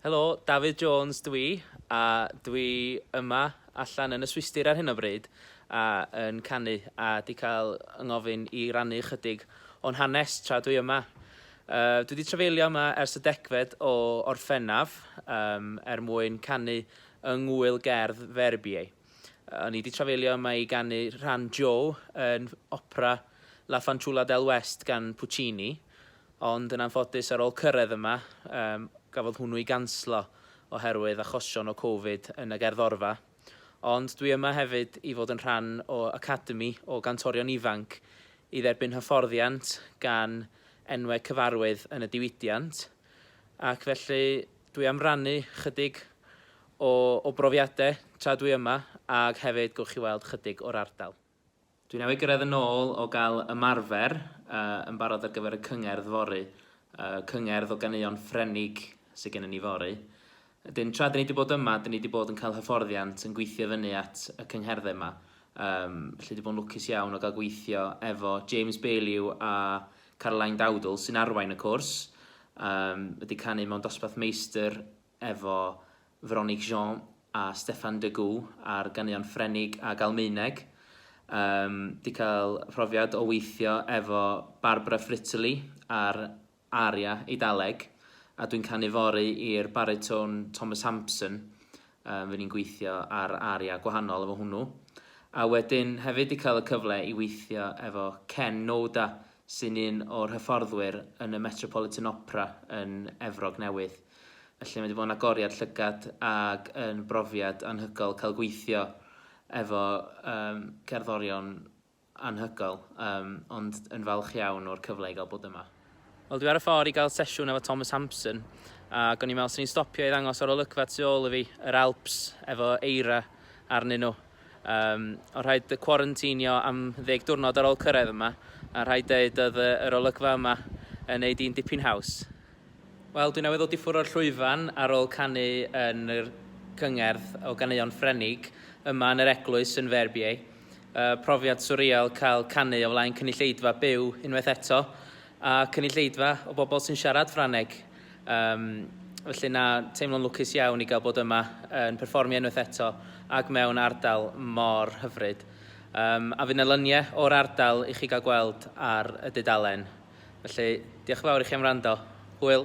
Helo, Dafydd Jones dwi, a dwi yma allan yn y Swistir ar hyn o bryd yn canu a di cael yng ngofyn i rannu chydig o'n hanes tra dwi yma. Dwi wedi trafeilio yma ers y degfed o Orffennaf mwyn canu yng ngwyl gerdd Verbier. O'n i wedi trafeilio yma i ganu rhan Joe yn opera La Fanciulla del West gan Puccini, ond yn anffodus ar ôl cyrraedd yma, gafodd hwnnw i ganslo oherwydd achosion o Covid yn y gerddorfa. Ond dwi yma hefyd i fod yn rhan o academi o gantorion ifanc i dderbyn hyfforddiant gan enwau cyfarwydd yn y diwydiant. Ac felly dwi am rannu chydig o brofiadau tra dwi yma ac hefyd gowch chi weld chydig o'r ardal. Dwi newydd gyrraedd yn ôl o gael ymarfer yn barod ar gyfer y cyngerdd fory. Cyngerdd o ganeuon Ffrenig sydd gen ni fory. Ydyn, tra dyn ni wedi bod yma, dyn ni wedi bod yn cael hyfforddiant yn gweithio fyny at y cyngerddau yma. Felly wedi bod yn lwcus iawn o gael gweithio efo James Bailliw a Caroline Dowdle sy'n arwain y cwrs. Wedi canu mewn dosbarth meistr efo Veronique Jean a Steffan Dewch ar ganeuon Ffrenig a Almaeneg. Wedi cael profiad o weithio efo Barbara Fritzli ar aria Eidaleg, a dwi'n canu fory i'r baritone Thomas Hampson. Fy ni'n gweithio ar aria gwahanol efo hwnnw. A wedyn hefyd wedi cael y cyfle i weithio efo Ken Noda, sy'n un o'r hyfforddwyr yn y Metropolitan Opera yn Efrog Newydd. Felly mae wedi bod yn agoriad llygad ac yn brofiad anhygoel cael gweithio efo cerddorion anhygoel, ond yn falch iawn o'r cyfle i gael bod yma. Wel, dwi ar y ffordd i gael sesiwn efo Thomas Hampson, ac o'n i'n meddwl sy'n ni'n stopio i ddangos ar olygfa tu ôl i fi, yr Alps, efo eira arnyn nhw. O rhaid cwarantinio am 10 diwrnod ar ôl cyrraedd yma, a rhaid dweud oedd yr olygfa yma yn neud i'n dipyn haws. Wel, dwi newydd ddod i ffwrdd o'r llwyfan ar ôl canu yn yr cyngerdd o ganeuon Ffrenig yma yn yr eglwys yn Verbier. Profiad swrial cael canu o flaen cynulleidfa byw unwaith eto, a cynulleidfa o bobl sy'n siarad Ffrangeg. Felly teimlo'n lwcus iawn i gael bod yma yn perfformio unwaith eto ac mewn ardal mor hyfryd. A fydd 'na lyniau o'r ardal i chi gael gweld ar y dudalen. Felly, diolch yn fawr i chi am wrando. Hwyl.